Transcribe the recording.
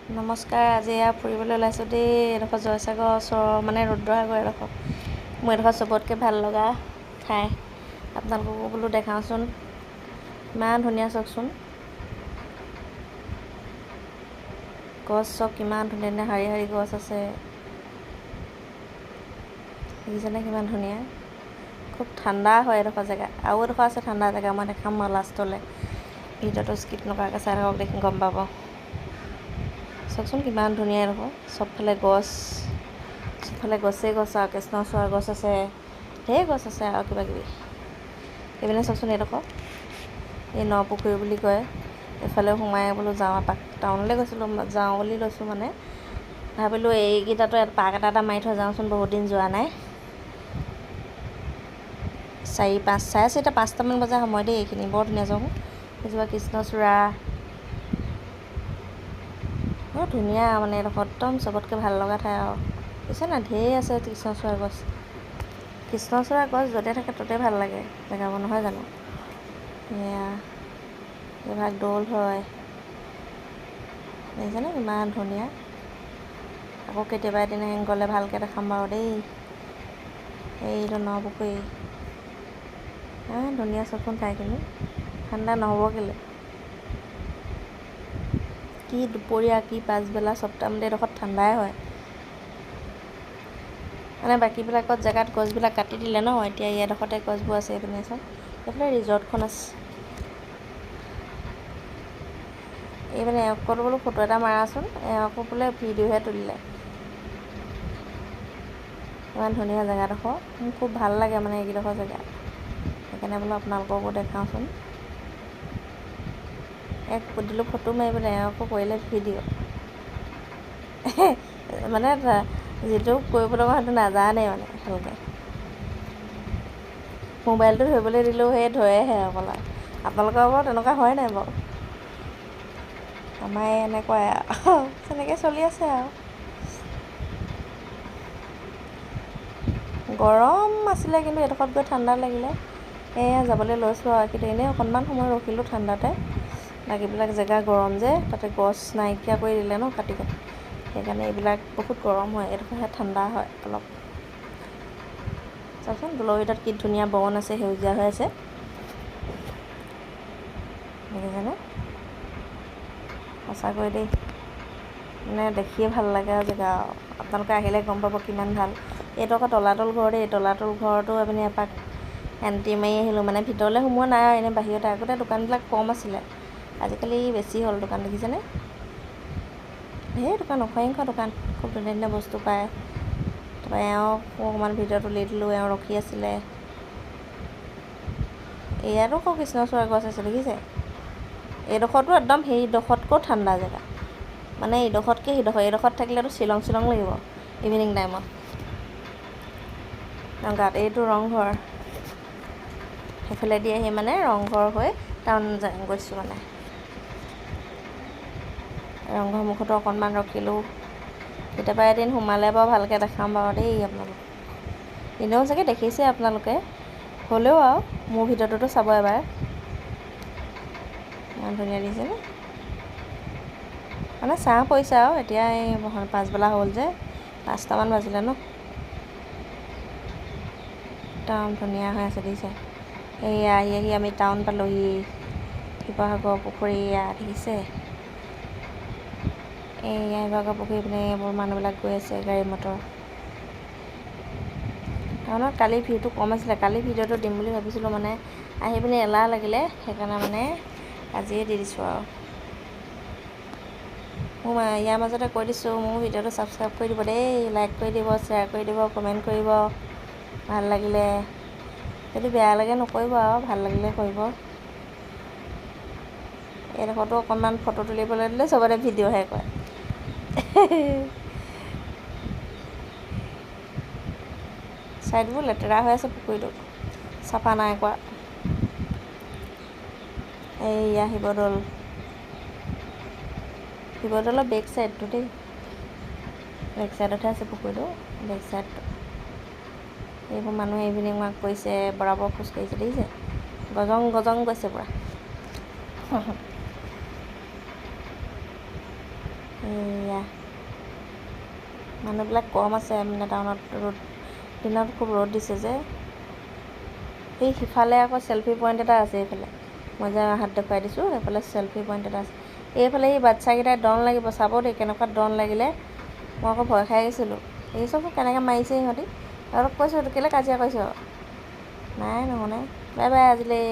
নমস্কাৰ। আজি এয়া ফুৰিবলৈ ওলাইছোঁ দেই। এডোখৰ জয়সাগৰ ওচৰৰ মানে ৰুদ্ৰসাগৰ এডোখৰ মোৰ এডোখৰ চবতকৈ ভাল লগা ঠাই। আপোনালোককো বোলো দেখাওঁচোন, ইমান ধুনীয়া চাওকচোন। গছ চব কিমান ধুনীয়া ধুনীয়া শাৰী শাৰী গছ আছে, দেখিছেনে কিমান ধুনীয়া। খুব ঠাণ্ডা হয় এডোখৰ জেগা। আৰু এডোখৰ আছে ঠাণ্ডা জেগা, মই দেখাম মই লাষ্টলৈ। ভিডিঅ'টো স্কিপ নকৰাকৈ চাই থাকক, দেখি গম পাব। চাওকচোন কিমান ধুনীয়া এডোখৰ, চবফালে গছ, চবফালে গছেই গছ আৰু কৃষ্ণচূড়া গছ আছে, ঢেৰ গছ আছে আৰু কিবা কিবি। এইপিনে চাওকচোন এডোখৰ, এই নপুখুৰী বুলি কয়। এইফালেও সোমাই বোলো যাওঁ এপাক, টাউনলৈ গৈছিলোঁ, যাওঁ বুলি লৈছোঁ মানে। ভাবিলোঁ এইকেইটাতো পাক এটা মাৰি থৈ যাওঁচোন, বহুত দিন যোৱা নাই। চাৰে 4:05মান বজাৰ সময় দেই। এইখিনি বৰ ধুনীয়া চাওক, এজোপা কৃষ্ণচূড়া, বৰ ধুনীয়া মানে এডোখৰ একদম চবতকৈ ভাল লগা ঠাই আৰু। বুজিছে না, ঢেৰ আছে কৃষ্ণচূড়া গছ। কৃষ্ণচূড়া গছ য'তে থাকে ত'তে ভাল লাগে জেগাবোৰ, নহয় জানো। এয়া এইভাগ দৌল হয়, দেখিছেনে ইমান ধুনীয়া। আকৌ কেতিয়াবা এদিন গ'লে ভালকৈ দেখাম বাৰু দেই। এইটো নপুখুৰী, ধুনীয়া চাওকচোন ঠাইখিনি। ঠাণ্ডা নহ'ব কেলৈ, কি দুপৰীয়া কি পাছবেলা চব টাইমতে এডোখৰত ঠাণ্ডাই হয়। মানে বাকীবিলাকত জেগাত গছবিলাক কাটি দিলে ন, এতিয়া ইয়াৰডোখৰতে গছবোৰ আছে। এইপিনে চাওক, এইফালে ৰিজৰ্টখন আছে। এইপিনে এওঁকত বোলো ফটো এটা মাৰাচোন, এওঁকো বোলে ভিডিঅ'হে তুলিলে। ইমান ধুনীয়া জেগাডোখৰ, মোৰ খুব ভাল লাগে মানে এইকেইডোখৰ জেগা, সেইকাৰণে বোলো আপোনালোককো দেখাওঁচোন। দিলোঁ ফটো মাৰিবলৈ, এওঁকো কৰিলে ভিডিঅ'। মানে যিটো কৰিব লগা সেইটো নাজানে মানে ভালকৈ। মোবাইলটো ধৰিবলৈ দিলেও সেই ধৰেহে অকল। আপোনালোকৰ বাৰু তেনেকুৱা হয় নাই বাৰু? আমাৰ এনেকুৱাই আৰু, তেনেকৈ চলি আছে আৰু। গৰম আছিলে, কিন্তু এডোখৰত গৈ ঠাণ্ডা লাগিলে। এয়া যাবলৈ লৈছোঁ আৰু, কিন্তু এনেই অকণমান সময় ৰখিলোঁ ঠাণ্ডাতে। বাকীবিলাক জেগা গৰম যে, তাতে গছ নাইকিয়া কৰি দিলে ন কাটি কাটি, সেইকাৰণে এইবিলাক বহুত গৰম হয়। এডোখৰহে ঠাণ্ডা হয় অলপ। চাওকচোন দোলৰ ভিতৰত কি ধুনীয়া বন আছে, সেউজীয়া হৈ আছে, দেখিছেনে। সঁচাকৈ দেই, মানে দেখিয়ে ভাল লাগে আৰু জেগা। আপোনালোকে আহিলে গম পাব কিমান ভাল। এইটো আকৌ তলাতল ঘৰ দেই, তলাতল ঘৰতো আপুনি এপাক এণ্ট্ৰি মাৰি আহিলোঁ। মানে ভিতৰলৈ সোমোৱা নাই আৰু, এনেই বাহিৰতে। আগতে দোকানবিলাক কম আছিলে, আজিকালি বেছি হ'ল দোকান, দেখিছেনে। ঢেৰ দোকান, অসংখ্য দোকান, খুব ধুনীয়া ধুনীয়া বস্তু পায়। তাৰপৰা এওঁক অকণমান ভিডিঅ' তুলি দিলোঁ, এওঁ ৰখি আছিলে। ইয়াতো আকৌ কৃষ্ণচূড়া গছ আছে, দেখিছে। এইডোখৰতো একদম সেইডোখৰতকৈও ঠাণ্ডা জেগা, মানে এইডোখৰতকৈ এইডোখৰত থাকিলেতো শ্বিলং লাগিব ইভিনিং টাইমত। গাত এইটো ৰংঘৰ, সেইফালেদি আহি মানে ৰংঘৰ হৈ টাউন গৈছোঁ মানে। ৰংঘৰ মুখতো অকণমান ৰখিলোঁ। কেতিয়াবা এদিন সোমালে বাৰু ভালকৈ দেখাম বাৰু দেই আপোনালোক। এনেও চাগে দেখিছে আপোনালোকে, হ'লেও আৰু মোৰ ভিডিঅ'টোতো চাব এবাৰ। ইমান ধুনীয়া দেখিছেনে। মানে ছাঁ পৰিছে আৰু, এতিয়া এই পাছবেলা হ'ল যে, 5টামান বাজিলে ন। একদম ধুনীয়া হৈ আছে, দেখিছে। এইয়া আহি আমি টাউন পালোঁহি। শিৱসাগৰ পুখুৰী এয়া দেখিছে। এইয়া শিৱসাগৰ পুখুৰী পিনে এইবোৰ মানুহবিলাক গৈ আছে, গাড়ী মটৰ। টাউনত কালি ভিৰটো কম আছিলে, কালি ভিডিঅ'টো দিম বুলি ভাবিছিলোঁ, মানে আহি পিনি এলাহ লাগিলে, সেইকাৰণে মানে আজিয়ে দি দিছোঁ আৰু। মোৰ ইয়াৰ মাজতে কৈ দিছোঁ, মোৰ ভিডিঅ'টো ছাবস্ক্ৰাইব কৰি দিব দেই, লাইক কৰি দিব, শ্বেয়াৰ কৰি দিব, কমেণ্ট কৰিব ভাল লাগিলে। যদি বেয়া লাগে নকৰিব আৰু, ভাল লাগিলে কৰিব। এইডোখৰতো অকণমান ফটো তুলিবলৈ দিলে চবতে ভিডিঅ'হে কৰে। ছাইডবোৰ লেতেৰা হৈ আছে, পুখুৰীটো চাফা নাই কৰা। এইয়া শিৱদৌল, শিৱদৌলৰ বেক চাইডটো দেই, বেক চাইডতহে আছে পুখুৰীটো, বেক চাইডটো। এইবোৰ মানুহে ইভিনিং ৱাক কৰিছে, বৰাবৰ খোজ কাঢ়িছে, দেখিছে। গজং গজং গৈছে পূৰা। এয়া মানুহবিলাক কম আছে মানে টাউনত, ৰ'দ দিনত খুব ৰ'দ দিছে যে। এই সিফালে আকৌ চেল্ফি পইণ্ট এটা আছে এইফালে, মই যে হাত দেখুৱাই দিছোঁ সেইফালে চেল্ফি পইণ্ট এটা আছে। এইফালে এই বাচ্ছাকেইটাই ডন লাগিব, চাব দেই কেনেকুৱা ডন লাগিলে। মই আকৌ ভয় খাই গৈছিলোঁ, এই চব কেনেকৈ মাৰিছে সিহঁতি। অলপ কৈছোঁ কেলৈ কাজিয়া কৰিছ, নাই নুশুনে। বাই বাই আজিলৈ।